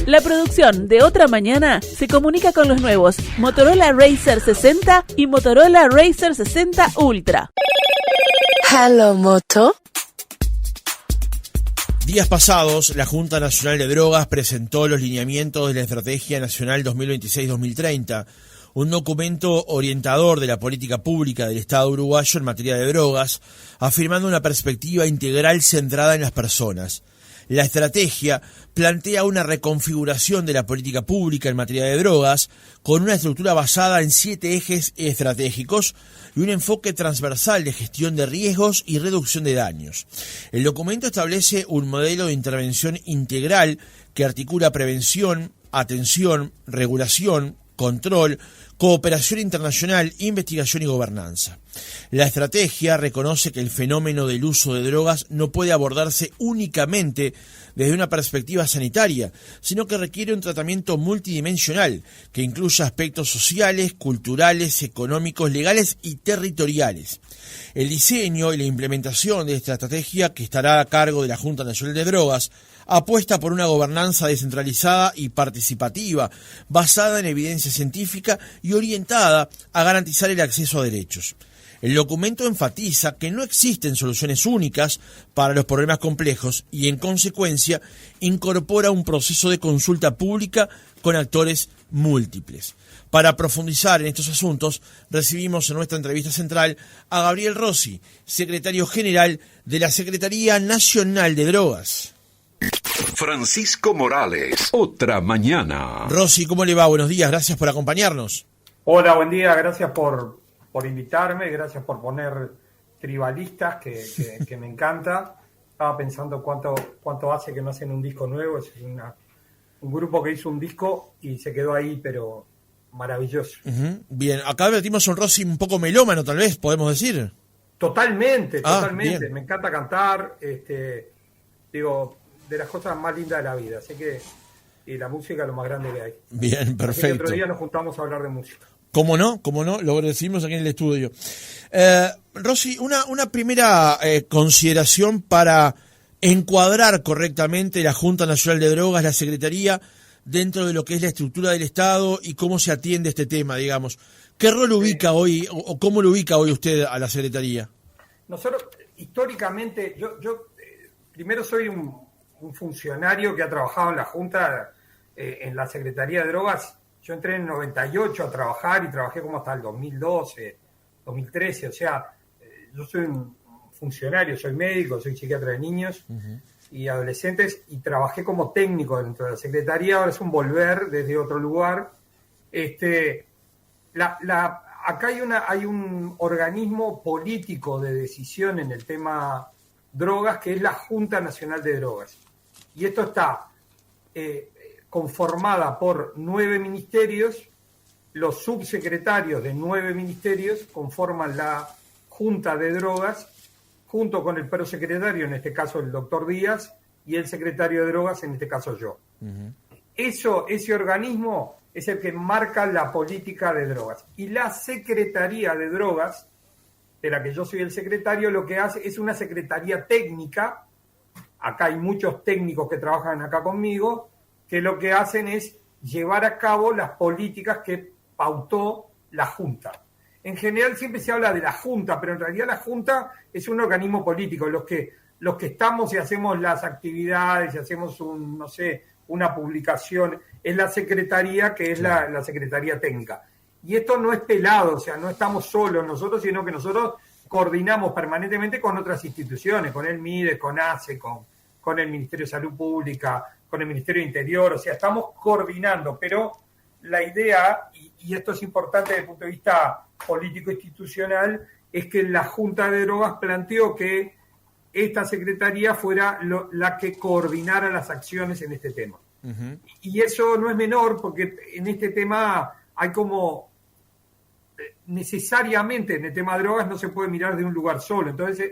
La producción de Otra Mañana se comunica con los nuevos Motorola Razr 60 y Motorola Razr 60 Ultra. Hello, Moto. Días pasados, la Junta Nacional de Drogas presentó los lineamientos de la Estrategia Nacional 2026-2030, un documento orientador de la política pública del Estado uruguayo en materia de drogas, afirmando una perspectiva integral centrada en las personas. La estrategia plantea una reconfiguración de la política pública en materia de drogas con una estructura basada en 7 ejes estratégicos y un enfoque transversal de gestión de riesgos y reducción de daños. El documento establece un modelo de intervención integral que articula prevención, atención, regulación, control, cooperación internacional, investigación y gobernanza. La estrategia reconoce que el fenómeno del uso de drogas no puede abordarse únicamente desde una perspectiva sanitaria, sino que requiere un tratamiento multidimensional que incluya aspectos sociales, culturales, económicos, legales y territoriales. El diseño y la implementación de esta estrategia, que estará a cargo de la Junta Nacional de Drogas, apuesta por una gobernanza descentralizada y participativa, basada en evidencia científica y orientada a garantizar el acceso a derechos. El documento enfatiza que no existen soluciones únicas para los problemas complejos y, en consecuencia, incorpora un proceso de consulta pública con actores múltiples. Para profundizar en estos asuntos, recibimos en nuestra entrevista central a Gabriel Rossi, secretario general de la Secretaría Nacional de Drogas. Francisco Morales, Otra Mañana. Rossi, ¿cómo le va? Buenos días, gracias por acompañarnos. Hola, buen día, gracias por invitarme, gracias por poner tribalistas, que me encanta. Estaba pensando cuánto hace que no hacen un disco nuevo, es un grupo que hizo un disco y se quedó ahí, pero maravilloso. Uh-huh. Bien, acá advertimos a un Rossi un poco melómano, tal vez, podemos decir. Totalmente, bien. Me encanta cantar, digo, de las cosas más lindas de la vida, así que y la música es lo más grande que hay. Bien, perfecto. Así que otro día nos juntamos a hablar de música. ¿Cómo no? Lo recibimos aquí en el estudio. Rossi, una primera consideración para encuadrar correctamente la Junta Nacional de Drogas, la Secretaría, dentro de lo que es la estructura del Estado y cómo se atiende este tema, digamos. ¿Qué rol ubica hoy, o cómo lo ubica hoy usted a la Secretaría? Nosotros, históricamente, yo primero soy un funcionario que ha trabajado en la Junta, en la Secretaría de Drogas. Yo entré en el 98 a trabajar y trabajé como hasta el 2012, 2013. O sea, yo soy un funcionario, soy médico, soy psiquiatra de niños y adolescentes y trabajé como técnico dentro de la Secretaría. Ahora es un volver desde otro lugar. Acá hay un organismo político de decisión en el tema drogas que es la Junta Nacional de Drogas. Y esto está conformada por 9 ministerios. Los subsecretarios de 9 ministerios conforman la Junta de Drogas, junto con el prosecretario, en este caso el doctor Díaz, y el secretario de Drogas, en este caso yo. Uh-huh. Ese organismo es el que marca la política de drogas. Y la Secretaría de Drogas, de la que yo soy el secretario, lo que hace es una secretaría técnica. Acá hay muchos técnicos que trabajan acá conmigo, que lo que hacen es llevar a cabo las políticas que pautó la Junta. En general siempre se habla de la Junta, pero en realidad la Junta es un organismo político. Los que estamos y hacemos las actividades, y hacemos una publicación, es la Secretaría, que es la Secretaría Técnica. Y esto no es pelado, o sea, no estamos solos nosotros, sino que nosotros coordinamos permanentemente con otras instituciones, con el MIDES, con ACE, con el Ministerio de Salud Pública, con el Ministerio de Interior, o sea, estamos coordinando, pero la idea, y esto es importante desde el punto de vista político-institucional, es que la Junta de Drogas planteó que esta secretaría fuera la que coordinara las acciones en este tema. Uh-huh. Y eso no es menor, porque en este tema hay como necesariamente en el tema de drogas no se puede mirar de un lugar solo. Entonces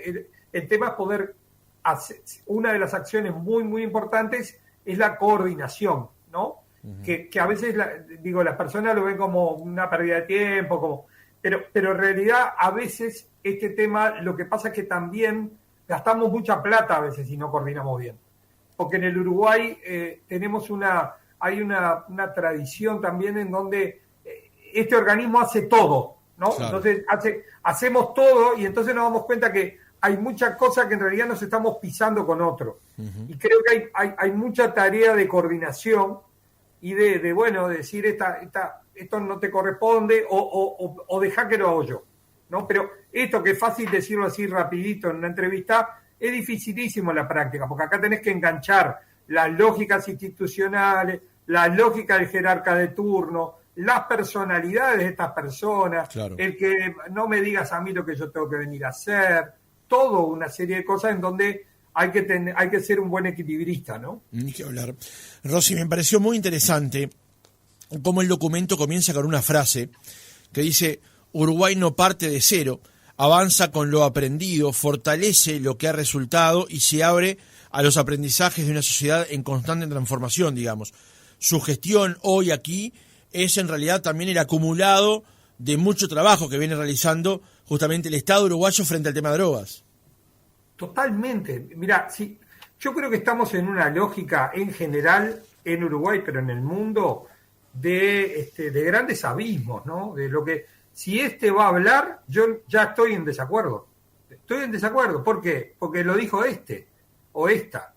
el tema es poder hacer, una de las acciones muy muy importantes es la coordinación, ¿no? Uh-huh. Que a veces las personas lo ven como una pérdida de tiempo, pero en realidad a veces este tema, lo que pasa es que también gastamos mucha plata a veces si no coordinamos bien, porque en el Uruguay tenemos una hay una tradición también en donde este organismo hace todo, ¿no? Claro. Entonces hacemos todo y entonces nos damos cuenta que hay muchas cosas que en realidad nos estamos pisando con otro. Uh-huh. Y creo que hay mucha tarea de coordinación y de decir esto no te corresponde o deja que lo hago yo, ¿no? Pero esto que es fácil decirlo así rapidito en una entrevista, es dificilísimo en la práctica, porque acá tenés que enganchar las lógicas institucionales, la lógica del jerarca de turno, las personalidades de estas personas, claro. El que no me digas a mí lo que yo tengo que venir a hacer, todo una serie de cosas en donde hay que ser un buen equilibrista, ¿no? Ni que hablar. Rossi, me pareció muy interesante cómo el documento comienza con una frase que dice: Uruguay no parte de cero, avanza con lo aprendido, fortalece lo que ha resultado y se abre a los aprendizajes de una sociedad en constante transformación, digamos. Su gestión hoy aquí es en realidad también el acumulado de mucho trabajo que viene realizando justamente el Estado uruguayo frente al tema de drogas. Totalmente. Mirá, sí, yo creo que estamos en una lógica en general en Uruguay, pero en el mundo, de grandes abismos, ¿no? De lo que, si va a hablar, yo ya estoy en desacuerdo. Estoy en desacuerdo. ¿Por qué? Porque lo dijo o esta.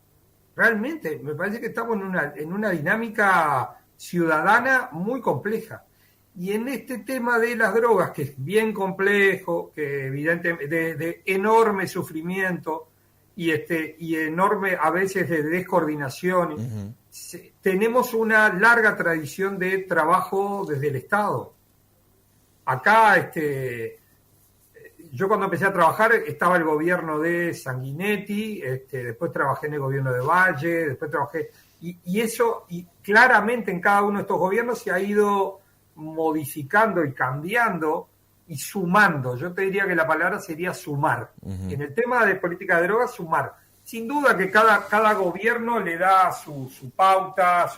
Realmente me parece que estamos en una dinámica ciudadana muy compleja. Y en este tema de las drogas, que es bien complejo, que evidentemente de enorme sufrimiento y enorme a veces de descoordinación, uh-huh. Tenemos una larga tradición de trabajo desde el Estado. Acá, yo cuando empecé a trabajar estaba el gobierno de Sanguinetti, después trabajé en el gobierno de Valle, después trabajé... Y eso, y claramente en cada uno de estos gobiernos se ha ido modificando y cambiando y sumando. Yo te diría que la palabra sería sumar. Uh-huh. En el tema de política de drogas, sumar. Sin duda que cada gobierno le da su pauta,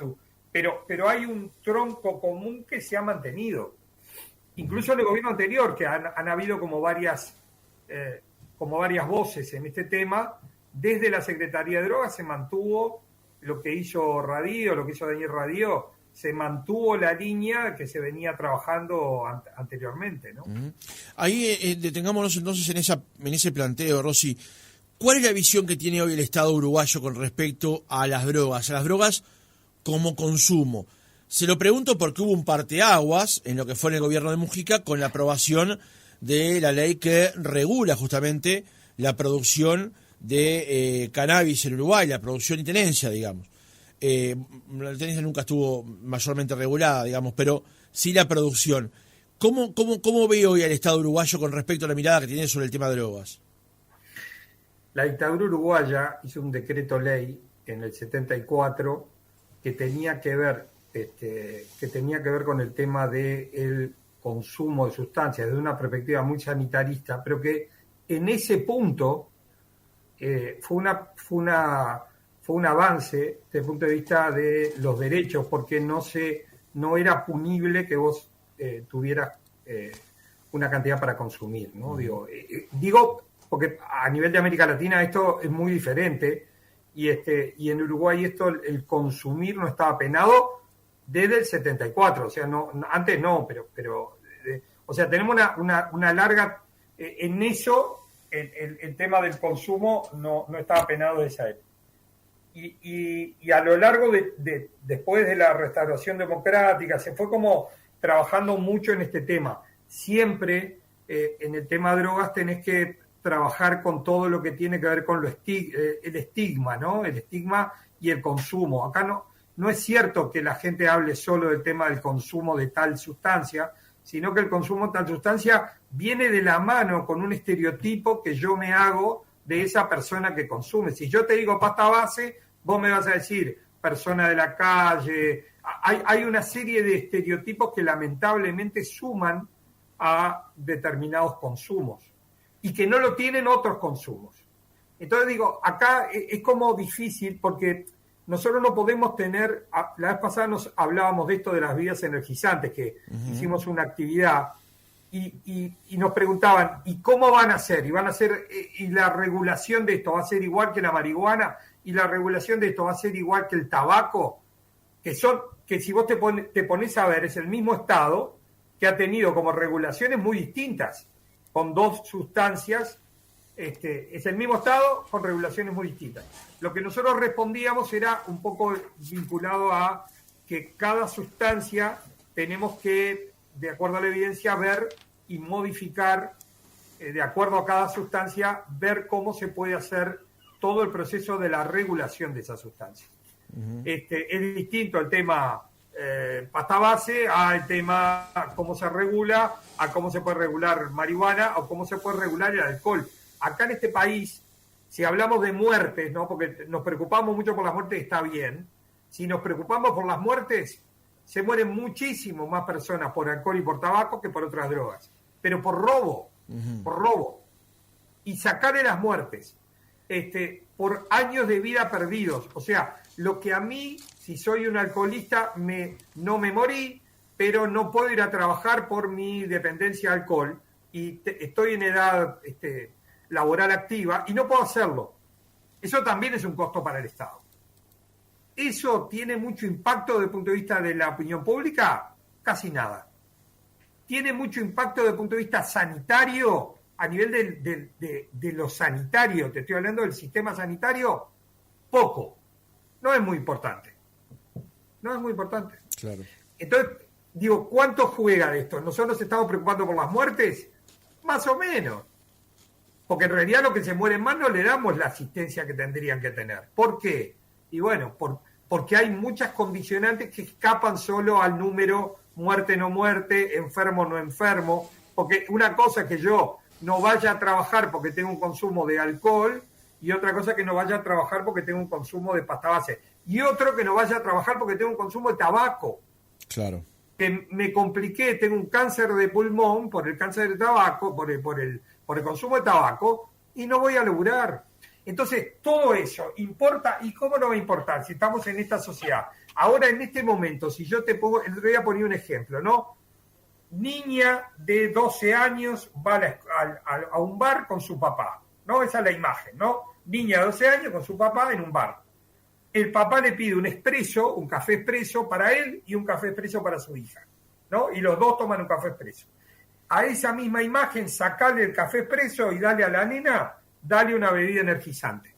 pero hay un tronco común que se ha mantenido. Incluso en el gobierno anterior, que han habido como varias voces en este tema, desde la Secretaría de Drogas se mantuvo lo que hizo Radío, lo que hizo Daniel Radío, se mantuvo la línea que se venía trabajando anteriormente, ¿no? Uh-huh. Ahí detengámonos entonces en ese planteo, Rossi. ¿Cuál es la visión que tiene hoy el Estado uruguayo con respecto a las drogas como consumo? Se lo pregunto porque hubo un parteaguas en lo que fue en el gobierno de Mujica con la aprobación de la ley que regula justamente la producción de cannabis en Uruguay, la producción y tenencia, digamos. La tenencia nunca estuvo mayormente regulada, digamos, pero sí la producción. ¿Cómo ve hoy al Estado uruguayo con respecto a la mirada que tiene sobre el tema de drogas? La dictadura uruguaya hizo un decreto ley en el 74 que tenía que ver con el tema del consumo de sustancias desde una perspectiva muy sanitarista, pero que en ese punto fue un avance desde el punto de vista de los derechos, porque no era punible que vos tuvieras una cantidad para consumir, ¿no? Digo porque a nivel de América Latina esto es muy diferente y en Uruguay el consumir no estaba penado desde el 74, o sea, antes no, pero o sea, tenemos una larga en eso. El tema del consumo no estaba penado de esa época. Y a lo largo después de la restauración democrática, se fue como trabajando mucho en este tema. Siempre en el tema de drogas tenés que trabajar con todo lo que tiene que ver con el estigma, ¿no? El estigma y el consumo. Acá no es cierto que la gente hable solo del tema del consumo de tal sustancia, sino que el consumo de tal sustancia viene de la mano con un estereotipo que yo me hago de esa persona que consume. Si yo te digo pasta base, vos me vas a decir persona de la calle. Hay una serie de estereotipos que lamentablemente suman a determinados consumos y que no lo tienen otros consumos. Entonces digo, acá es como difícil porque nosotros no podemos tener, la vez pasada nos hablábamos de esto de las bebidas energizantes, que uh-huh. hicimos una actividad y nos preguntaban, ¿y cómo van a hacer? ¿Y la regulación de esto va a ser igual que la marihuana? ¿Y la regulación de esto va a ser igual que el tabaco? que si vos te pones a ver, es el mismo Estado que ha tenido como regulaciones muy distintas, con dos sustancias, es el mismo Estado con regulaciones muy distintas. Lo que nosotros respondíamos era un poco vinculado a que cada sustancia tenemos que, de acuerdo a la evidencia, ver y modificar, de acuerdo a cada sustancia, ver cómo se puede hacer todo el proceso de la regulación de esa sustancia. Uh-huh. Es distinto el tema pasta base al tema cómo se regula, a cómo se puede regular marihuana o cómo se puede regular el alcohol. Acá en este país, si hablamos de muertes, ¿no? Porque nos preocupamos mucho por las muertes, está bien. Si nos preocupamos por las muertes, se mueren muchísimo más personas por alcohol y por tabaco que por otras drogas. Pero por robo, por robo. Y sacarle las muertes, por años de vida perdidos. O sea, lo que a mí, si soy un alcoholista, no me morí, pero no puedo ir a trabajar por mi dependencia de alcohol y estoy en edad laboral activa y no puedo hacerlo. Eso también es un costo para el Estado. ¿Eso tiene mucho impacto desde el punto de vista de la opinión pública? Casi nada. ¿Tiene mucho impacto desde el punto de vista sanitario? A nivel de lo sanitario, te estoy hablando del sistema sanitario, poco. No es muy importante. No es muy importante. Claro. Entonces, digo, ¿cuánto juega de esto? ¿Nosotros nos estamos preocupando por las muertes? Más o menos. Porque en realidad lo que se mueren más no le damos la asistencia que tendrían que tener. ¿Por qué? Y bueno, porque hay muchas condicionantes que escapan solo al número muerte no muerte, enfermo no enfermo. Porque una cosa es que yo no vaya a trabajar porque tengo un consumo de alcohol y otra cosa que no vaya a trabajar porque tengo un consumo de pasta base. Y otro que no vaya a trabajar porque tengo un consumo de tabaco. Claro. Que me compliqué, tengo un cáncer de pulmón por el cáncer de tabaco, por el consumo de tabaco y no voy a laburar. Entonces, todo eso importa. ¿Y cómo no va a importar si estamos en esta sociedad? Ahora, en este momento, si yo te voy a poner un ejemplo, ¿no? Niña de 12 años va a un bar con su papá, ¿no? Esa es la imagen, ¿no? Niña de 12 años con su papá en un bar. El papá le pide un espresso, un café expreso para él y un café expreso para su hija, ¿no? Y los dos toman un café expreso. A esa misma imagen, sacarle el café expreso y darle a la nena, dale una bebida energizante.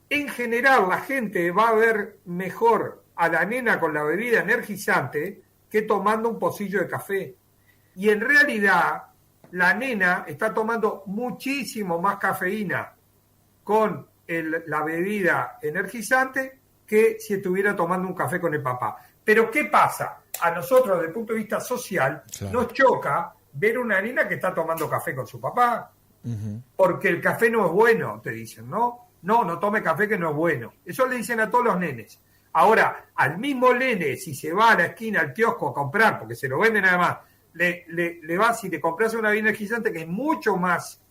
En general, la gente va a ver mejor a la nena con la bebida energizante que tomando un pocillo de café. Y en realidad, la nena está tomando muchísimo más cafeína con la bebida energizante que si estuviera tomando un café con el papá. Pero ¿qué pasa? A nosotros, desde el punto de vista social, claro, nos choca ver una nena que está tomando café con su papá. Uh-huh. Porque el café no es bueno, te dicen, ¿no? No tome café que no es bueno. Eso le dicen a todos los nenes. Ahora, al mismo nene, si se va a la esquina, al kiosco a comprar, porque se lo venden además, le vas y le compras una bebida energizante que es mucho más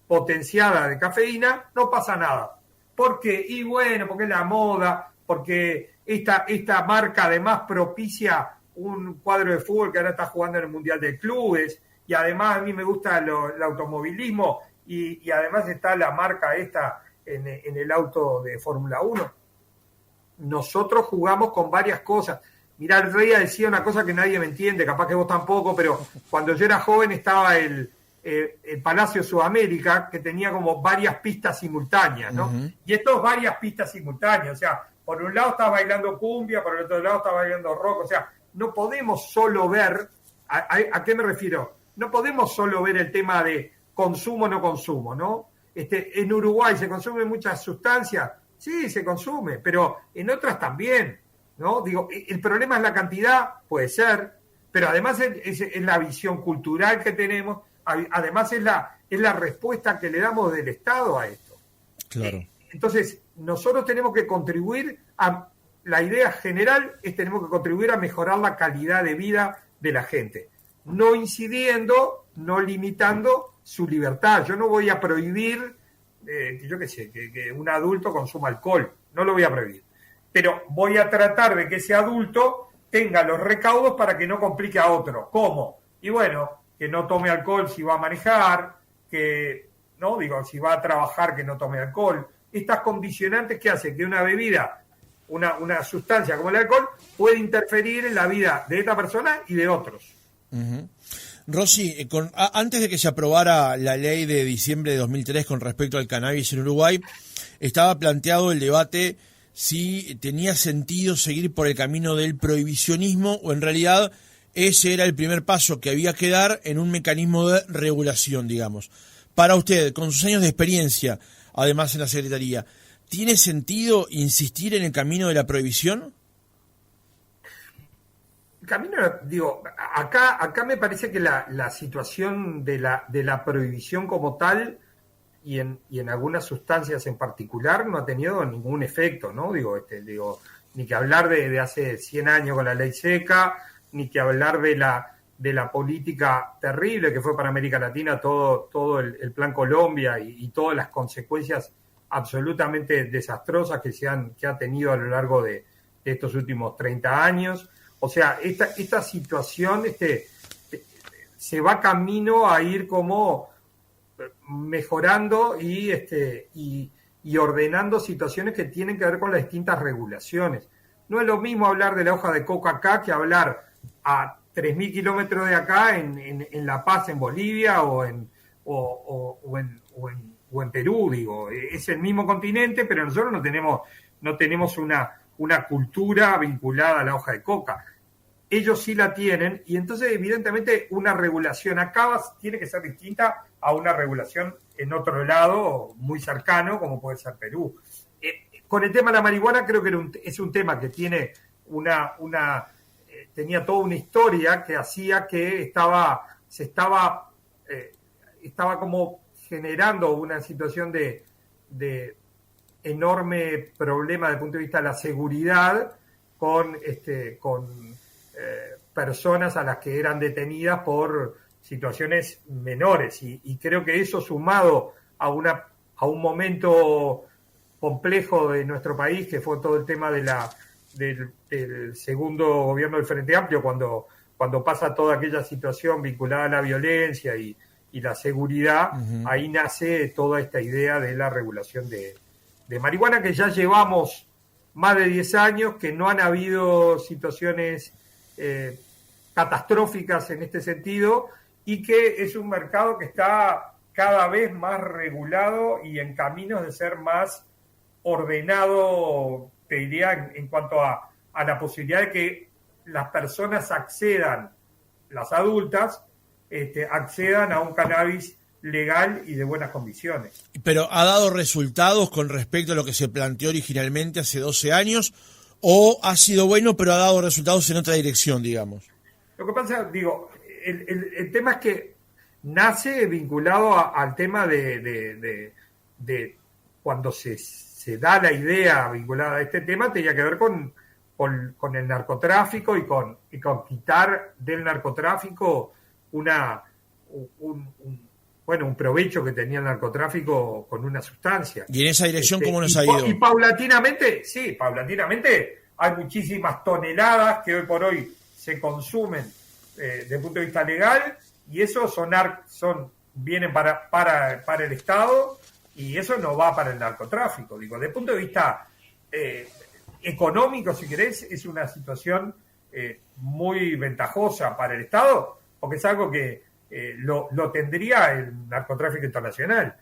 potenciada de cafeína, no pasa nada. ¿Por qué? Y bueno, porque es la moda, porque esta marca además propicia un cuadro de fútbol que ahora está jugando en el Mundial de Clubes, y además a mí me gusta el automovilismo, y además está la marca esta en el auto de Fórmula 1. Nosotros jugamos con varias cosas. Mirá, el rey decía una cosa que nadie me entiende, capaz que vos tampoco, pero cuando yo era joven estaba el Palacio Sudamérica, que tenía como varias pistas simultáneas, ¿no? Uh-huh. Y esto es varias pistas simultáneas, o sea, por un lado está bailando cumbia, por el otro lado está bailando rock, o sea, no podemos solo ver, ¿a qué me refiero? No podemos solo ver el tema de consumo o no consumo, ¿no? En Uruguay se consumen muchas sustancias, sí, se consume, pero en otras también, ¿no? Digo, el problema es la cantidad, puede ser, pero además es la visión cultural que tenemos, además es la respuesta que le damos del Estado a esto. Claro. Entonces, nosotros tenemos que contribuir a, la idea general es tenemos que contribuir a mejorar la calidad de vida de la gente, no incidiendo, no limitando su libertad. Yo no voy a prohibir, yo qué sé, que un adulto consuma alcohol, no lo voy a prohibir, pero voy a tratar de que ese adulto tenga los recaudos para que no complique a otro. ¿Cómo? Y bueno, que no tome alcohol si va a manejar, que, no digo, si va a trabajar que no tome alcohol. Estas condicionantes que hacen que una bebida una sustancia como el alcohol puede interferir en la vida de esta persona y de otros. Uh-huh. Rosy, antes de que se aprobara la ley de diciembre de 2003 con respecto al cannabis en Uruguay, estaba planteado el debate si tenía sentido seguir por el camino del prohibicionismo o en realidad ese era el primer paso que había que dar en un mecanismo de regulación, digamos. Para usted, con sus años de experiencia, además en la Secretaría, ¿tiene sentido insistir en el camino de la prohibición? Camino, digo, acá me parece que la situación de la prohibición como tal y en algunas sustancias en particular no ha tenido ningún efecto, ¿no? Digo, ni que hablar de hace 100 años con la ley seca, ni que hablar de la política terrible que fue para América Latina todo el Plan Colombia y todas las consecuencias absolutamente desastrosas que ha tenido a lo largo de estos últimos 30 años. O sea, esta situación se va camino a ir como mejorando y ordenando situaciones que tienen que ver con las distintas regulaciones. No es lo mismo hablar de la hoja de coca acá que hablar a 3.000 kilómetros de acá en La Paz, en Bolivia o en Perú, digo. Es el mismo continente, pero nosotros no tenemos una cultura vinculada a la hoja de coca. Ellos sí la tienen, y entonces evidentemente una regulación acá tiene que ser distinta a una regulación en otro lado muy cercano, como puede ser Perú. Con el tema de la marihuana creo que es un tema que tiene tenía toda una historia que hacía que estaba como generando una situación de enorme problema desde el punto de vista de la seguridad con personas a las que eran detenidas por situaciones menores y creo que eso sumado a un momento complejo de nuestro país que fue todo el tema del segundo gobierno del Frente Amplio cuando pasa toda aquella situación vinculada a la violencia y la seguridad, uh-huh. Ahí nace toda esta idea de la regulación de marihuana, que ya llevamos más de 10 años, que no han habido situaciones catastróficas en este sentido y que es un mercado que está cada vez más regulado y en caminos de ser más ordenado, te diría, en cuanto a la posibilidad de que las personas accedan, las adultas, accedan a un cannabis legal y de buenas condiciones. ¿Pero ha dado resultados con respecto a lo que se planteó originalmente hace 12 años o ha sido bueno pero ha dado resultados en otra dirección, digamos? Lo que pasa, digo, el tema es que nace vinculado al tema de cuando se da la idea vinculada a este tema, tenía que ver con el narcotráfico y con quitar del narcotráfico un provecho que tenía el narcotráfico con una sustancia. ¿Y en esa dirección cómo nos ha ido? Y paulatinamente hay muchísimas toneladas que hoy por hoy se consumen desde el punto de vista legal y eso vienen para el Estado y eso no va para el narcotráfico. Digo, desde el punto de vista económico, si querés, es una situación muy ventajosa para el Estado porque es algo que lo tendría el narcotráfico internacional.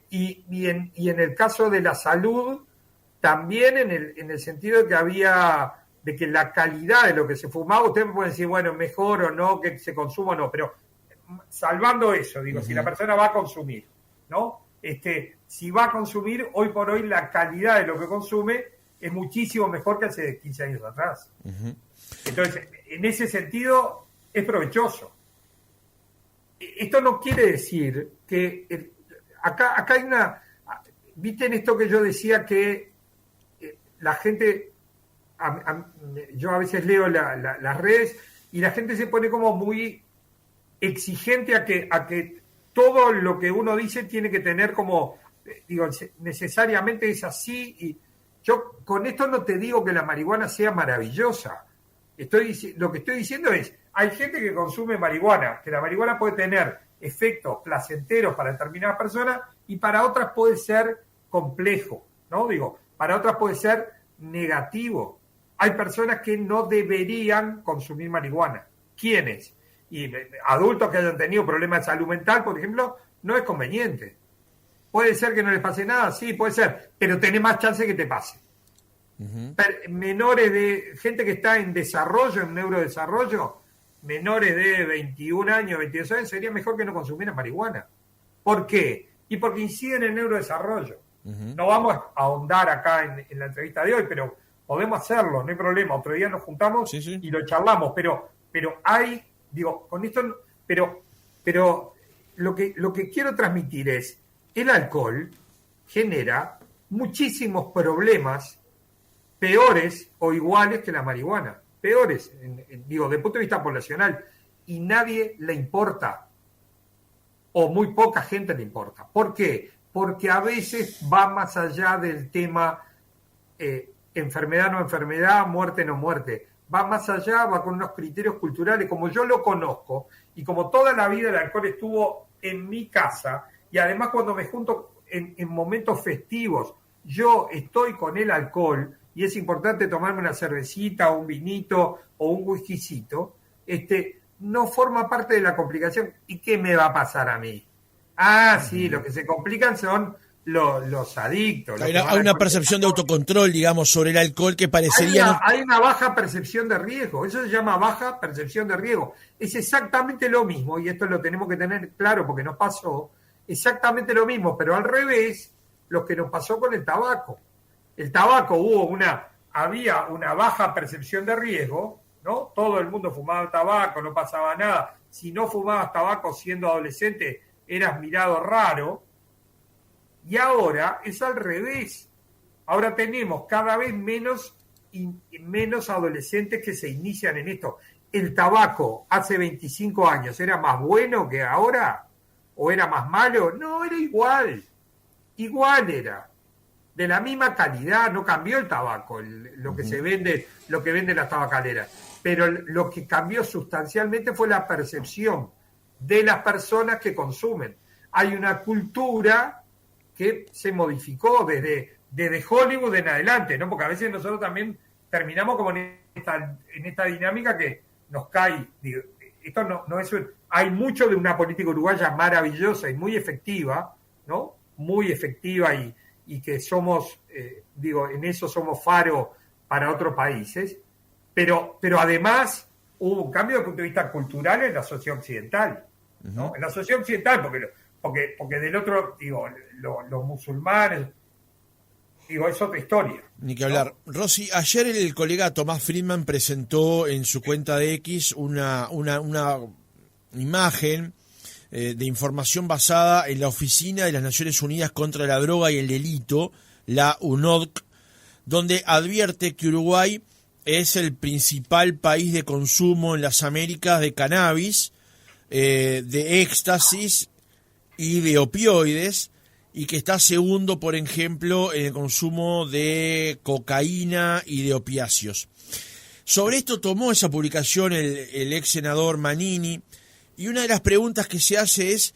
Y en el caso de la salud, también en el sentido de que la calidad de lo que se fumaba, ustedes me pueden decir, bueno, mejor o no, que se consuma o no, pero salvando eso, digo, uh-huh. Si la persona va a consumir, ¿no? Si va a consumir, hoy por hoy la calidad de lo que consume es muchísimo mejor que hace 15 años atrás. Uh-huh. Entonces, en ese sentido, es provechoso. Esto no quiere decir que acá hay ¿viste en esto que yo decía que la gente, yo a veces leo las redes y la gente se pone como muy exigente a que todo lo que uno dice tiene que tener como, digo, necesariamente es así y yo con esto no te digo que la marihuana sea maravillosa. Lo que estoy diciendo es, hay gente que consume marihuana, que la marihuana puede tener efectos placenteros para determinadas personas y para otras puede ser complejo, ¿no? Digo, para otras puede ser negativo. Hay personas que no deberían consumir marihuana. ¿Quiénes? Y adultos que hayan tenido problemas de salud mental, por ejemplo, no es conveniente. Puede ser que no les pase nada, sí, puede ser, pero tenés más chance que te pase. Menores de gente que está en desarrollo, en neurodesarrollo, menores de 21 años, 22 años, sería mejor que no consumieran marihuana. ¿Por qué? Y porque incide en el neurodesarrollo. No vamos a ahondar acá en la entrevista de hoy, pero podemos hacerlo, no hay problema. Otro día nos juntamos y lo charlamos, pero hay, digo, con esto, pero lo que quiero transmitir es, el alcohol genera muchísimos problemas peores o iguales que la marihuana, peores, digo, desde el punto de vista poblacional, y nadie le importa, o muy poca gente le importa. ¿Por qué? Porque a veces va más allá del tema enfermedad no enfermedad, muerte no muerte, va más allá, va con unos criterios culturales, como yo lo conozco, y como toda la vida el alcohol estuvo en mi casa, y además cuando me junto en momentos festivos, yo estoy con el alcohol, y es importante tomarme una cervecita o un vinito o un whiskycito, no forma parte de la complicación. ¿Y qué me va a pasar a mí? Sí, los que se complican son los adictos. Hay una percepción de autocontrol, digamos, sobre el alcohol que parecería... Hay una baja percepción de riesgo, eso se llama baja percepción de riesgo. Es exactamente lo mismo, y esto lo tenemos que tener claro porque nos pasó, exactamente lo mismo, pero al revés, lo que nos pasó con el tabaco. El tabaco había una baja percepción de riesgo, ¿no? Todo el mundo fumaba tabaco, no pasaba nada. Si no fumabas tabaco siendo adolescente, eras mirado raro. Y ahora es al revés. Ahora tenemos cada vez menos adolescentes que se inician en esto. ¿El tabaco hace 25 años era más bueno que ahora? ¿O era más malo? No, era igual. Igual era. De la misma calidad, no cambió el tabaco, lo que se vende, lo que venden las tabacaleras, pero lo que cambió sustancialmente fue la percepción de las personas que consumen. Hay una cultura que se modificó desde Hollywood en adelante, ¿no? Porque a veces nosotros también terminamos como en esta dinámica que nos cae. Esto no es hay mucho de una política uruguaya maravillosa y muy efectiva, ¿no? Muy efectiva y que somos, en eso somos faro para otros países, pero además hubo un cambio desde el punto de vista cultural en la sociedad occidental, ¿no? En la sociedad occidental, porque del otro, los musulmanes, es otra historia. Ni que hablar. ¿No? Rosy, ayer el colega Tomás Friedman presentó en su cuenta de X una imagen de información basada en la Oficina de las Naciones Unidas contra la Droga y el Delito, la UNODC, donde advierte que Uruguay es el principal país de consumo en las Américas de cannabis, de éxtasis y de opioides, y que está segundo, por ejemplo, en el consumo de cocaína y de opiáceos. Sobre esto tomó esa publicación el ex senador Manini, y una de las preguntas que se hace es: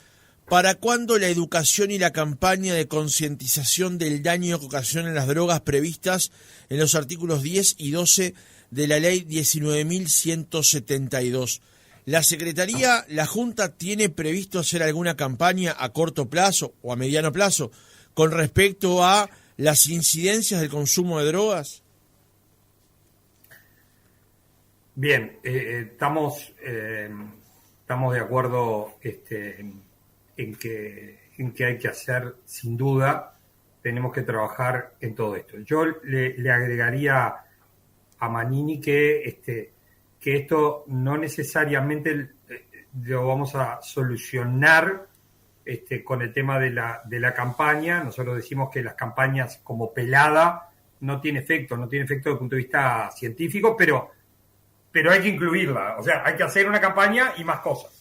¿para cuándo la educación y la campaña de concientización del daño que ocasionan las drogas previstas en los artículos 10 y 12 de la ley 19.172? ¿La Secretaría, la Junta, tiene previsto hacer alguna campaña a corto plazo o a mediano plazo con respecto a las incidencias del consumo de drogas? Bien, estamos de acuerdo en que hay que hacer, sin duda, tenemos que trabajar en todo esto. Yo le agregaría a Manini que esto no necesariamente lo vamos a solucionar con el tema de la campaña. Nosotros decimos que las campañas como pelada no tiene efecto desde el punto de vista científico, pero hay que incluirla. O sea, hay que hacer una campaña y más cosas,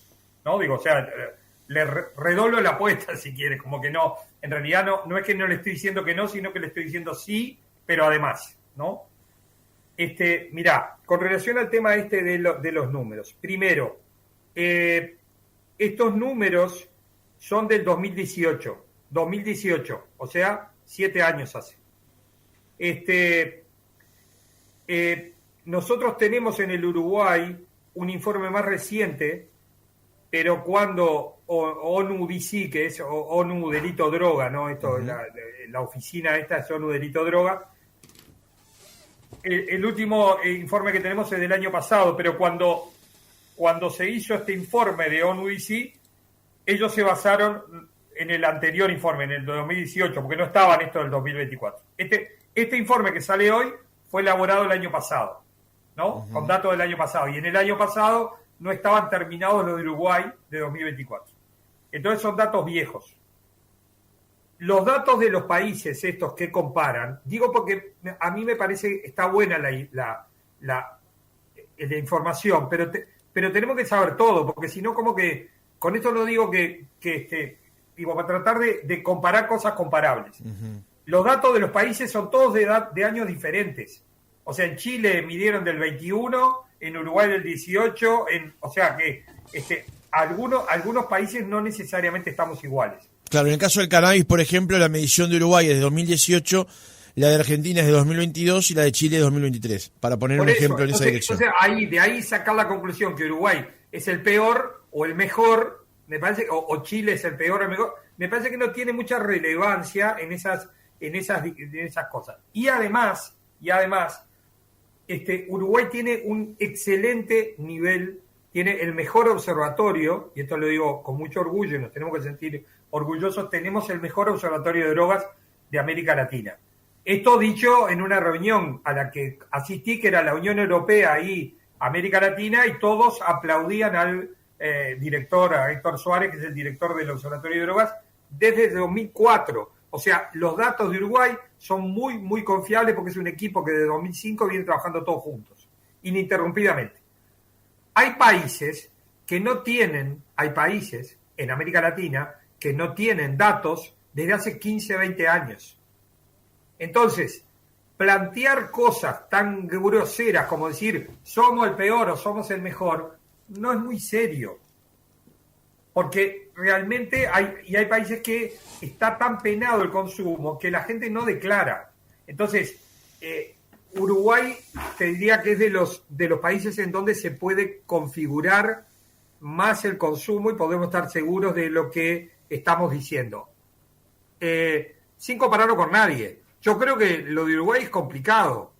¿no? Le redoblo la apuesta, si quieres, como que no, en realidad no es que no le estoy diciendo que no, sino que le estoy diciendo sí, pero además, ¿no? Mirá, con relación al tema de los números, primero, estos números son del 2018, o sea, 7 años hace. nosotros tenemos en el Uruguay un informe más reciente, pero cuando ONU-DC, que es ONU Delito Droga, ¿no? Esto, la oficina esta es ONU Delito Droga. El último informe que tenemos es del año pasado, pero cuando se hizo este informe de ONU-DC, ellos se basaron en el anterior informe, en el 2018, porque no estaba en esto del 2024. Este informe que sale hoy fue elaborado el año pasado, ¿no? Con datos del año pasado. Y en el año pasado no estaban terminados los de Uruguay de 2024. Entonces son datos viejos. Los datos de los países estos que comparan, digo porque a mí me parece está buena la información, pero tenemos que saber todo, porque si no, como que, con esto no digo digo, para tratar de comparar cosas comparables. Los datos de los países son todos de años diferentes. O sea, en Chile midieron del 21, en Uruguay del 18, o sea que algunos países no necesariamente estamos iguales. Claro, en el caso del cannabis, por ejemplo, la medición de Uruguay es de 2018, la de Argentina es de 2022 y la de Chile es de 2023, para poner un ejemplo en esa dirección. Entonces, de ahí sacar la conclusión que Uruguay es el peor o el mejor, me parece, o Chile es el peor o el mejor, me parece que no tiene mucha relevancia en esas cosas. Y además, Uruguay tiene un excelente nivel, tiene el mejor observatorio, y esto lo digo con mucho orgullo, y nos tenemos que sentir orgullosos, tenemos el mejor observatorio de drogas de América Latina. Esto dicho en una reunión a la que asistí, que era la Unión Europea y América Latina, y todos aplaudían al director, a Héctor Suárez, que es el director del Observatorio de Drogas, desde 2004. O sea, los datos de Uruguay son muy, muy confiables porque es un equipo que desde 2005 viene trabajando todos juntos, ininterrumpidamente. Hay países en América Latina que no tienen datos desde hace 15, 20 años. Entonces, plantear cosas tan groseras como decir somos el peor o somos el mejor, no es muy serio. Porque realmente hay países que está tan penado el consumo que la gente no declara. Entonces, Uruguay te diría que es de los países en donde se puede configurar más el consumo y podemos estar seguros de lo que estamos diciendo. Sin compararlo con nadie. Yo creo que lo de Uruguay es complicado,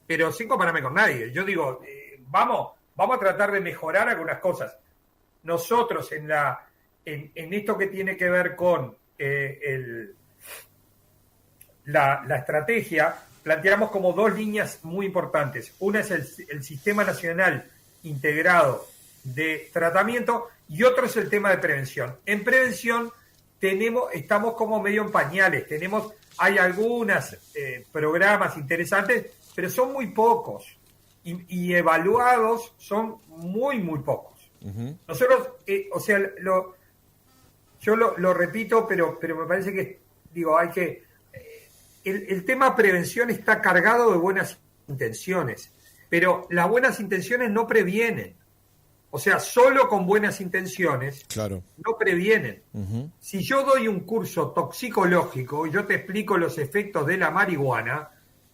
pero sin compararme con nadie. Yo digo, vamos a tratar de mejorar algunas cosas. Nosotros en esto que tiene que ver con la estrategia, planteamos como dos líneas muy importantes. Una es el Sistema Nacional Integrado de Tratamiento y otro es el tema de prevención. En prevención estamos como medio en pañales. Hay algunos programas interesantes, pero son muy pocos y evaluados son muy, muy pocos. Nosotros, yo lo repito, pero me parece que, hay que... El tema prevención está cargado de buenas intenciones, pero las buenas intenciones no previenen. O sea, solo con buenas intenciones no previenen. Si yo doy un curso toxicológico y yo te explico los efectos de la marihuana,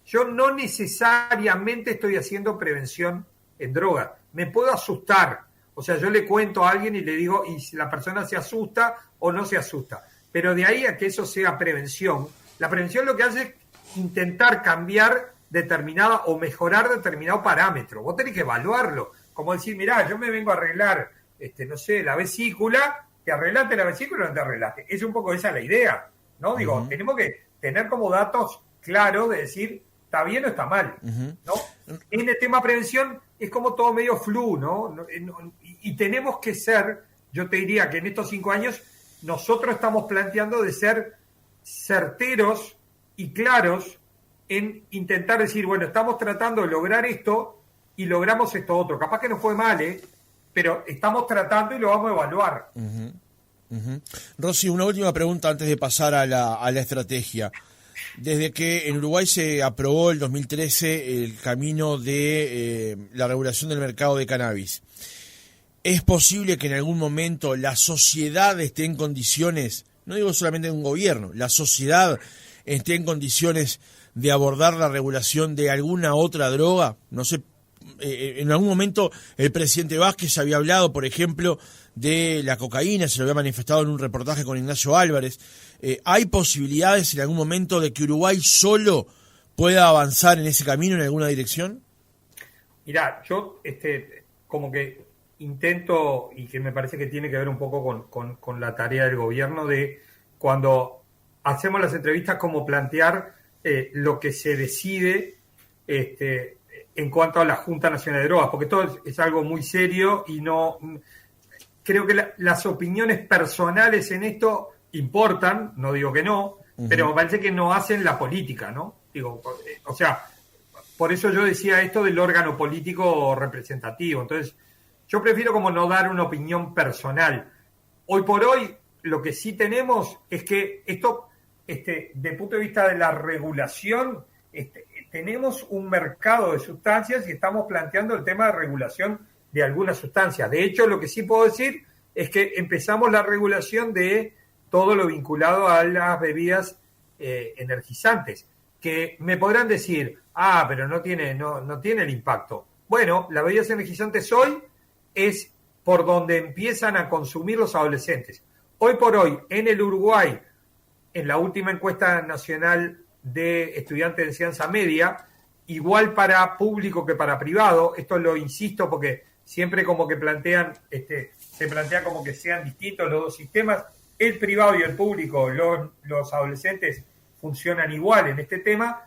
yo no necesariamente estoy haciendo prevención en droga. Me puedo asustar. O sea, yo le cuento a alguien y le digo, y si la persona se asusta o no se asusta. Pero de ahí a que eso sea prevención, la prevención lo que hace es intentar cambiar determinada o mejorar determinado parámetro. Vos tenés que evaluarlo. Como decir, mirá, yo me vengo a arreglar, la vesícula, ¿te arreglaste la vesícula o no te arreglaste? Es un poco esa la idea, ¿no? Digo, tenemos que tener como datos claros de decir, ¿está bien o está mal? ¿No? En el tema prevención es como todo medio flu, ¿no? Y tenemos que ser, yo te diría que en estos 5 años nosotros estamos planteando de ser certeros y claros en intentar decir, bueno, estamos tratando de lograr esto y logramos esto otro. Capaz que no fue mal, pero estamos tratando y lo vamos a evaluar. Rosy, una última pregunta antes de pasar a la estrategia. Desde que en Uruguay se aprobó el 2013 el camino de la regulación del mercado de cannabis, ¿es posible que en algún momento la sociedad esté en condiciones, no digo solamente un gobierno, la sociedad esté en condiciones de abordar la regulación de alguna otra droga? No sé, en algún momento el presidente Vázquez había hablado, por ejemplo, de la cocaína, se lo había manifestado en un reportaje con Ignacio Álvarez. ¿Hay posibilidades en algún momento de que Uruguay solo pueda avanzar en ese camino, en alguna dirección? Mirá, yo como que intento, y que me parece que tiene que ver un poco con la tarea del gobierno, de cuando hacemos las entrevistas, como plantear lo que se decide en cuanto a la Junta Nacional de Drogas, porque todo es algo muy serio y no... Creo que las opiniones personales en esto importan, no digo que no, pero me parece que no hacen la política, ¿no? Digo, o sea, por eso yo decía esto del órgano político representativo. Entonces, yo prefiero como no dar una opinión personal. Hoy por hoy, lo que sí tenemos es que esto, de punto de vista de la regulación, tenemos un mercado de sustancias y estamos planteando el tema de regulación de algunas sustancias. De hecho, lo que sí puedo decir es que empezamos la regulación de todo lo vinculado a las bebidas energizantes, que me podrán decir, pero no tiene el impacto. Bueno, las bebidas energizantes hoy es por donde empiezan a consumir los adolescentes. Hoy por hoy, en el Uruguay, en la última encuesta nacional de estudiantes de enseñanza media, igual para público que para privado, esto lo insisto porque siempre como que se plantea como que sean distintos los dos sistemas, el privado y el público, los adolescentes funcionan igual en este tema.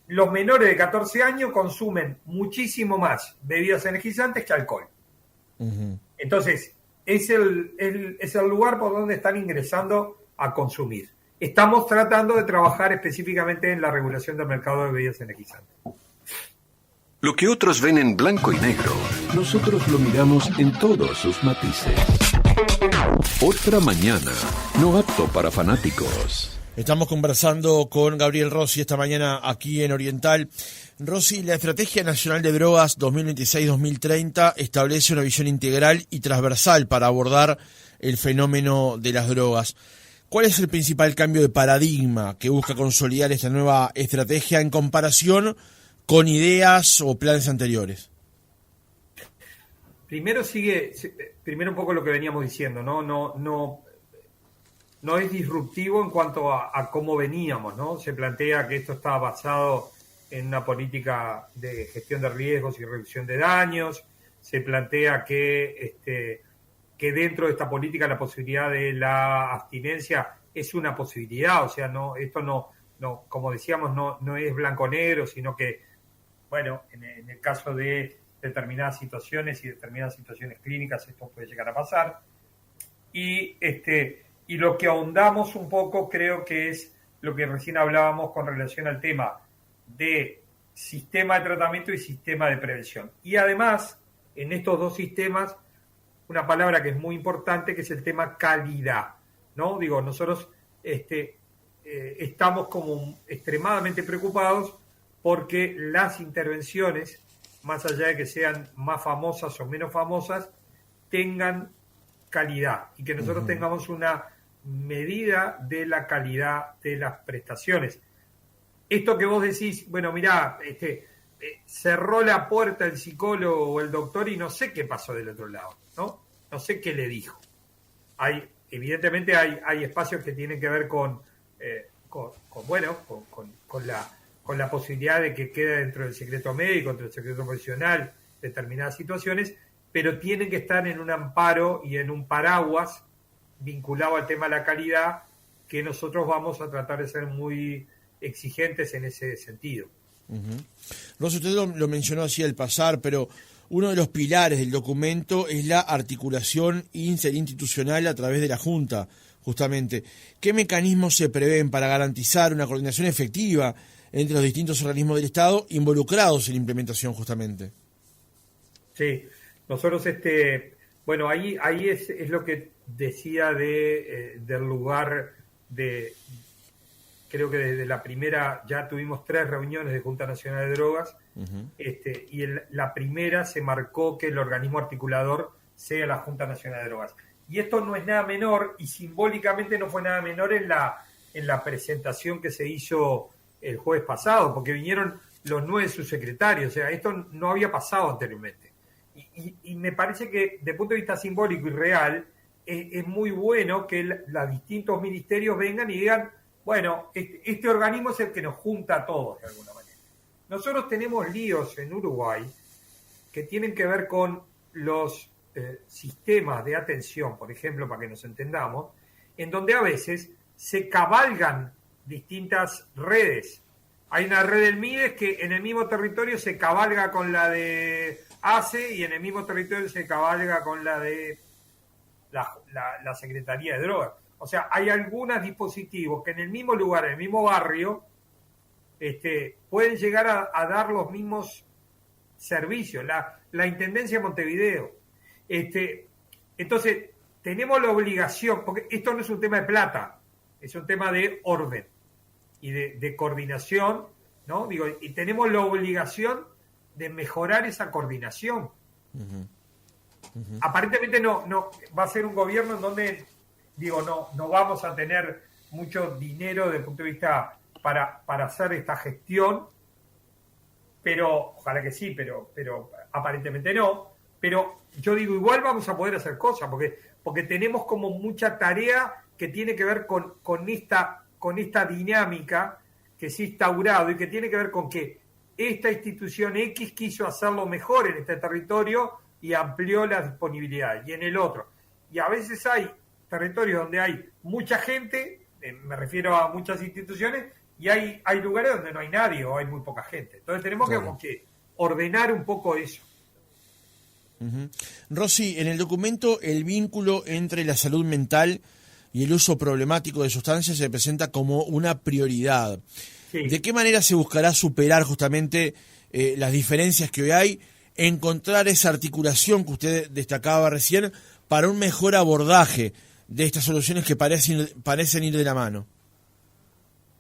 Los menores de 14 años consumen muchísimo más bebidas energizantes que alcohol. Uh-huh. Entonces, es el lugar por donde están ingresando a consumir. Estamos tratando de trabajar específicamente en la regulación del mercado de bebidas energizantes. Lo que otros ven en blanco y negro, nosotros lo miramos en todos sus matices. Otra mañana, no apto para fanáticos. Estamos conversando con Gabriel Rossi esta mañana aquí en Oriental. Rossi, la Estrategia Nacional de Drogas 2026-2030 establece una visión integral y transversal para abordar el fenómeno de las drogas. ¿Cuál es el principal cambio de paradigma que busca consolidar esta nueva estrategia en comparación con ideas o planes anteriores? Primero un poco lo que veníamos diciendo, no es disruptivo en cuanto a cómo veníamos, ¿no? Se plantea que esto está basado en una política de gestión de riesgos y reducción de daños. Se plantea que dentro de esta política la posibilidad de la abstinencia es una posibilidad, o sea, esto no como decíamos, no es blanco-negro, sino que, bueno, en el caso de determinadas situaciones y determinadas situaciones clínicas esto puede llegar a pasar. Y lo que ahondamos un poco creo que es lo que recién hablábamos con relación al tema de sistema de tratamiento y sistema de prevención. Y además, en estos dos sistemas, una palabra que es muy importante, que es el tema calidad, ¿no? Digo, nosotros estamos como extremadamente preocupados porque las intervenciones, más allá de que sean más famosas o menos famosas, tengan calidad y que nosotros tengamos una medida de la calidad de las prestaciones. Esto que vos decís, bueno, mirá, cerró la puerta el psicólogo o el doctor y no sé qué pasó del otro lado, ¿no? No sé qué le dijo. Evidentemente hay espacios que tienen que ver con la posibilidad de que quede dentro del secreto médico, dentro del secreto profesional, determinadas situaciones, pero tienen que estar en un amparo y en un paraguas vinculado al tema de la calidad, que nosotros vamos a tratar de ser muy exigentes en ese sentido. Uh-huh. Rossi, usted lo mencionó así al pasar, pero uno de los pilares del documento es la articulación interinstitucional a través de la Junta, justamente. ¿Qué mecanismos se prevén para garantizar una coordinación efectiva entre los distintos organismos del Estado involucrados en la implementación, justamente? Sí, nosotros, bueno, ahí es lo que decía del lugar de... Creo que desde la primera ya tuvimos 3 reuniones de Junta Nacional de Drogas, uh-huh. Y la primera se marcó que el organismo articulador sea la Junta Nacional de Drogas. Y esto no es nada menor, y simbólicamente no fue nada menor en la presentación que se hizo el jueves pasado, porque vinieron los 9 subsecretarios, o sea, esto no había pasado anteriormente. Y me parece que, de punto de vista simbólico y real, es muy bueno que los distintos ministerios vengan y digan, bueno, este organismo es el que nos junta a todos de alguna manera. Nosotros tenemos líos en Uruguay que tienen que ver con los sistemas de atención, por ejemplo, para que nos entendamos, en donde a veces se cabalgan distintas redes. Hay una red del MIDES que en el mismo territorio se cabalga con la de ACE y en el mismo territorio se cabalga con la de la Secretaría de Drogas. O sea, hay algunos dispositivos que en el mismo lugar, en el mismo barrio, pueden llegar a dar los mismos servicios. La Intendencia de Montevideo. Entonces, tenemos la obligación, porque esto no es un tema de plata, es un tema de orden y de coordinación, ¿no? Digo, y tenemos la obligación de mejorar esa coordinación. Uh-huh. Uh-huh. Aparentemente no va a ser un gobierno en donde, digo, no vamos a tener mucho dinero desde el punto de vista para hacer esta gestión, pero ojalá que sí, pero aparentemente no. Pero yo digo, igual vamos a poder hacer cosas, porque tenemos como mucha tarea que tiene que ver con esta dinámica que se ha instaurado y que tiene que ver con que esta institución X quiso hacerlo mejor en este territorio y amplió la disponibilidad, y en el otro. Y a veces hay territorios donde hay mucha gente, me refiero a muchas instituciones, y hay lugares donde no hay nadie o hay muy poca gente. Entonces tenemos que ordenar un poco eso. Uh-huh. Rosy, en el documento el vínculo entre la salud mental y el uso problemático de sustancias se presenta como una prioridad. Sí. ¿De qué manera se buscará superar justamente las diferencias que hoy hay, encontrar esa articulación que usted destacaba recién para un mejor abordaje de estas soluciones que parecen ir de la mano?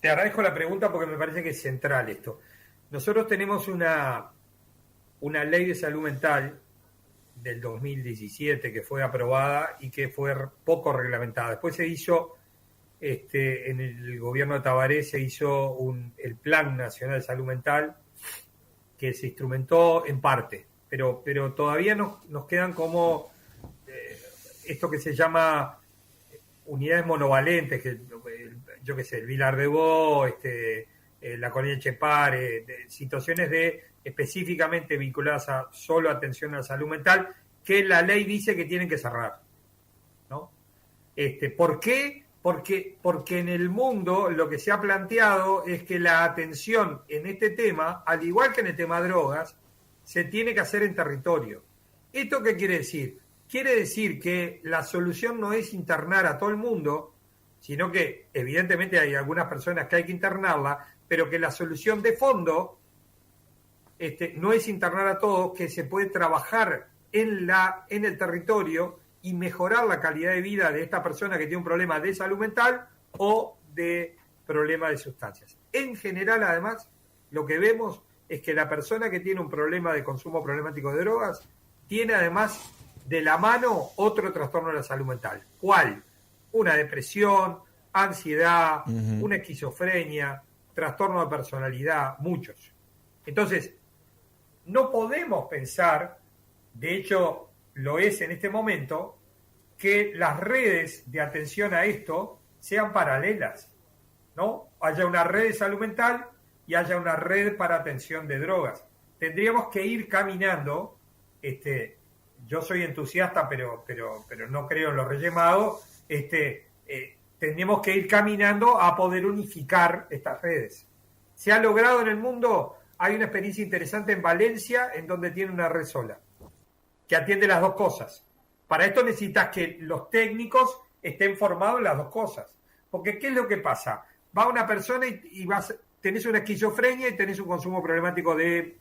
Te agradezco la pregunta porque me parece que es central esto. Nosotros tenemos una ley de salud mental del 2017 que fue aprobada y que fue poco reglamentada. Después se hizo, en el gobierno de Tabaré se hizo el Plan Nacional de Salud Mental, que se instrumentó en parte, pero todavía nos quedan como esto que se llama unidades monovalentes, que yo qué sé, el Vilar de Bo, la Colonia Chepare, situaciones específicamente vinculadas a solo atención a la salud mental, que la ley dice que tienen que cerrar, ¿no? ¿Por qué? Porque en el mundo lo que se ha planteado es que la atención en este tema, al igual que en el tema de drogas, se tiene que hacer en territorio. ¿Esto qué quiere decir? Quiere decir que la solución no es internar a todo el mundo, sino que evidentemente hay algunas personas que hay que internarla, pero que la solución de fondo no es internar a todos, que se puede trabajar en el territorio y mejorar la calidad de vida de esta persona que tiene un problema de salud mental o de problema de sustancias. En general, además, lo que vemos es que la persona que tiene un problema de consumo problemático de drogas tiene además de la mano otro trastorno de la salud mental. ¿Cuál? Una depresión, ansiedad, una esquizofrenia, trastorno de personalidad, muchos. Entonces, no podemos pensar, de hecho lo es en este momento, que las redes de atención a esto sean paralelas, ¿no? Haya una red de salud mental y haya una red para atención de drogas. Tendríamos que ir caminando, yo soy entusiasta, pero no creo en lo rellemado, tendríamos que ir caminando a poder unificar estas redes. Se ha logrado en el mundo. Hay una experiencia interesante en Valencia, en donde tiene una red sola, que atiende las dos cosas. Para esto necesitas que los técnicos estén formados en las dos cosas. Porque, ¿qué es lo que pasa? Va una persona y tenés una esquizofrenia y tenés un consumo problemático de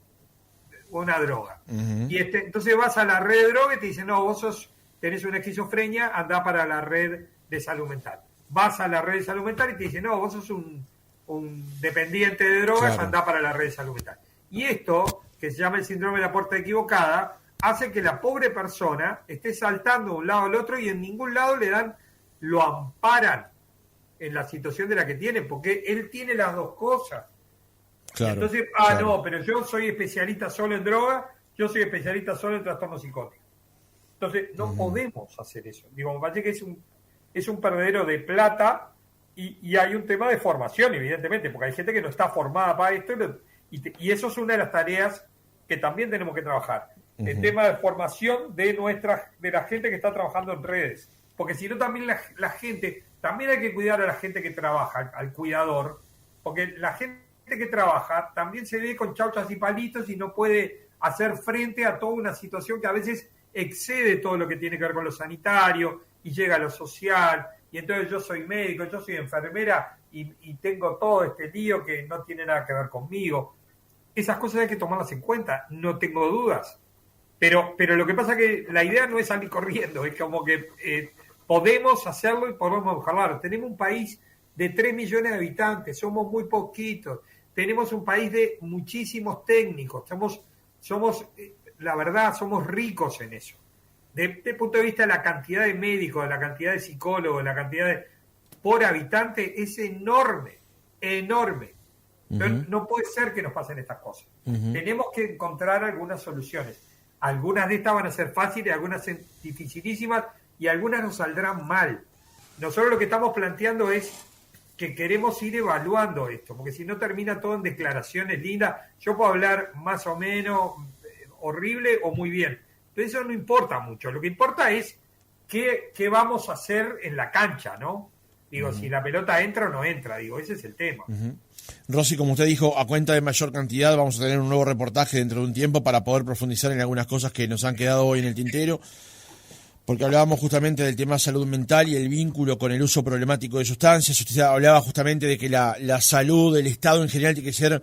una droga. Uh-huh. Y entonces vas a la red de droga y te dicen, no, vos tenés una esquizofrenia, andá para la red de salud mental. Vas a la red de salud mental y te dicen, no, vos sos un dependiente de drogas, claro, andá para la red de salud mental. Y esto, que se llama el síndrome de la puerta equivocada, hace que la pobre persona esté saltando de un lado al otro y en ningún lado lo amparan en la situación de la que tiene, porque él tiene las dos cosas. Claro, Entonces, claro. no, pero yo soy especialista solo en droga, yo soy especialista solo en trastornos psicóticos. Entonces, no podemos hacer eso. Digo, me parece que es un perdedero de plata y hay un tema de formación, evidentemente, porque hay gente que no está formada para esto y eso es una de las tareas que también tenemos que trabajar. El tema de formación de la gente que está trabajando en redes. Porque si no, también la gente, también hay que cuidar a la gente que trabaja, al cuidador, porque la gente que trabaja también se ve con chauchas y palitos y no puede hacer frente a toda una situación que a veces excede todo lo que tiene que ver con lo sanitario y llega a lo social, y entonces yo soy médico, yo soy enfermera y tengo todo este lío que no tiene nada que ver conmigo. Esas cosas hay que tomarlas en cuenta, no tengo dudas. Pero lo que pasa es que la idea no es salir corriendo, es como que podemos hacerlo y podemos mejorar. Tenemos un país de 3 millones de habitantes, somos muy poquitos, tenemos un país de muchísimos técnicos, somos la verdad, somos ricos en eso. Desde el punto de vista de la cantidad de médicos, de la cantidad de psicólogos, la cantidad por habitante es enorme, enorme. Entonces, no puede ser que nos pasen estas cosas. Tenemos que encontrar algunas soluciones. Algunas de estas van a ser fáciles, algunas dificilísimas y algunas nos saldrán mal. Nosotros lo que estamos planteando es que queremos ir evaluando esto, porque si no termina todo en declaraciones lindas. Yo puedo hablar más o menos horrible o muy bien, pero eso no importa mucho. Lo que importa es qué vamos a hacer en la cancha, ¿no? Digo, si la pelota entra o no entra, digo, ese es el tema. Rosy, como usted dijo, a cuenta de mayor cantidad vamos a tener un nuevo reportaje dentro de un tiempo para poder profundizar en algunas cosas que nos han quedado hoy en el tintero, porque hablábamos justamente del tema salud mental y el vínculo con el uso problemático de sustancias. Usted hablaba justamente de que la salud del Estado en general tiene que ser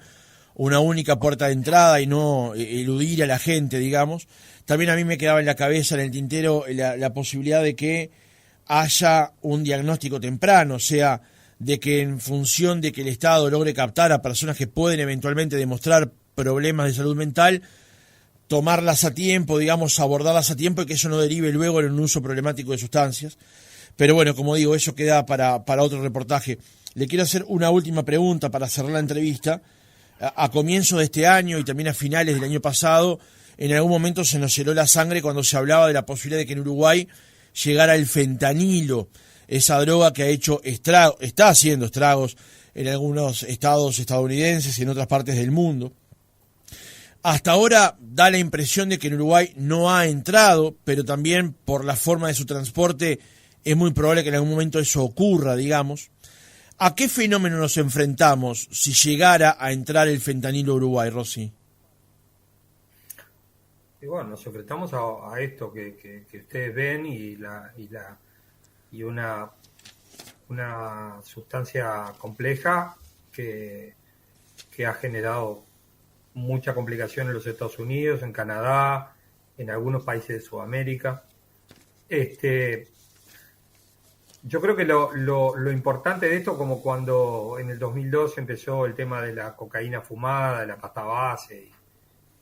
una única puerta de entrada y no eludir a la gente, digamos. También a mí me quedaba en la cabeza, en el tintero, la posibilidad de que haya un diagnóstico temprano, o sea, de que en función de que el Estado logre captar a personas que pueden eventualmente demostrar problemas de salud mental, tomarlas a tiempo, digamos, abordarlas a tiempo y que eso no derive luego en un uso problemático de sustancias. Pero bueno, como digo, eso queda para otro reportaje. Le quiero hacer una última pregunta para cerrar la entrevista. A comienzo de este año y también a finales del año pasado, en algún momento se nos heló la sangre cuando se hablaba de la posibilidad de que en Uruguay llegara el fentanilo, esa droga que está haciendo estragos en algunos estados estadounidenses y en otras partes del mundo. Hasta ahora da la impresión de que en Uruguay no ha entrado, pero también por la forma de su transporte es muy probable que en algún momento eso ocurra, digamos. ¿A qué fenómeno nos enfrentamos si llegara a entrar el fentanilo a Uruguay, Rosy? Y bueno, nos enfrentamos a esto que ustedes ven y una sustancia compleja que ha generado mucha complicación en los Estados Unidos, en Canadá, en algunos países de Sudamérica. Yo creo que lo importante de esto, como cuando en el 2002 empezó el tema de la cocaína fumada, de la pasta base,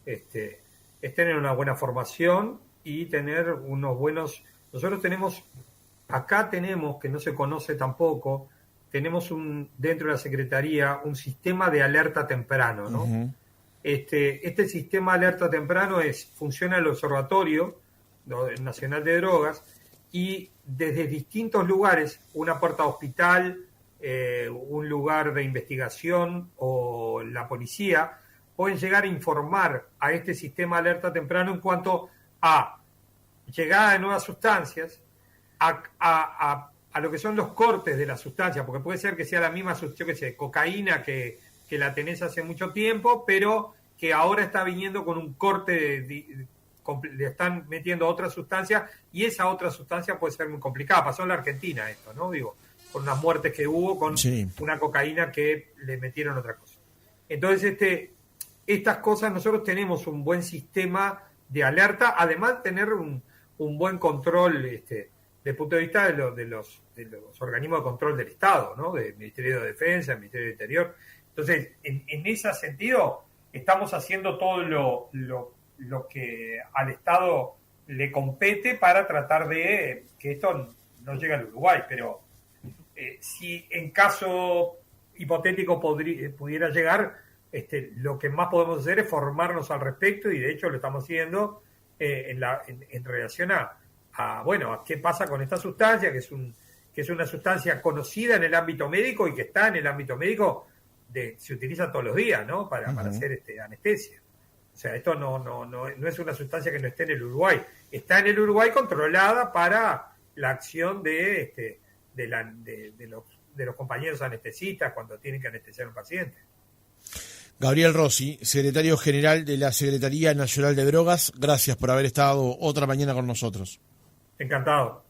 es tener una buena formación y tener unos buenos... Nosotros acá tenemos, que no se conoce tampoco, tenemos dentro de la Secretaría un sistema de alerta temprano, ¿no? Uh-huh. Este sistema de alerta temprano funciona el Observatorio Nacional de Drogas y desde distintos lugares, una puerta de hospital, un lugar de investigación o la policía, pueden llegar a informar a este sistema de alerta temprano en cuanto a llegada de nuevas sustancias, a lo que son los cortes de la sustancia, porque puede ser que sea la misma sustancia, cocaína que la tenés hace mucho tiempo, pero que ahora está viniendo con un corte, le están metiendo otra sustancia, y esa otra sustancia puede ser muy complicada. Pasó en la Argentina esto, ¿no? Digo, con unas muertes que hubo, con una cocaína que le metieron otra cosa. Entonces, estas cosas, nosotros tenemos un buen sistema de alerta, además de tener un buen control, desde el punto de vista de los organismos de control del Estado, ¿no? Del Ministerio de Defensa, del Ministerio del Interior. Entonces, en ese sentido, estamos haciendo todo lo que al Estado le compete para tratar de que esto no llegue al Uruguay. Pero si en caso hipotético pudiera llegar, lo que más podemos hacer es formarnos al respecto, y de hecho lo estamos haciendo en relación a qué pasa con esta sustancia, que es una sustancia conocida en el ámbito médico y que está en el ámbito médico, se utiliza todos los días, ¿no? Para hacer anestesia. O sea, esto no es una sustancia que no esté en el Uruguay. Está en el Uruguay controlada para la acción de los compañeros anestesistas cuando tienen que anestesiar a un paciente. Gabriel Rossi, secretario general de la Secretaría Nacional de Drogas, gracias por haber estado otra mañana con nosotros. Encantado.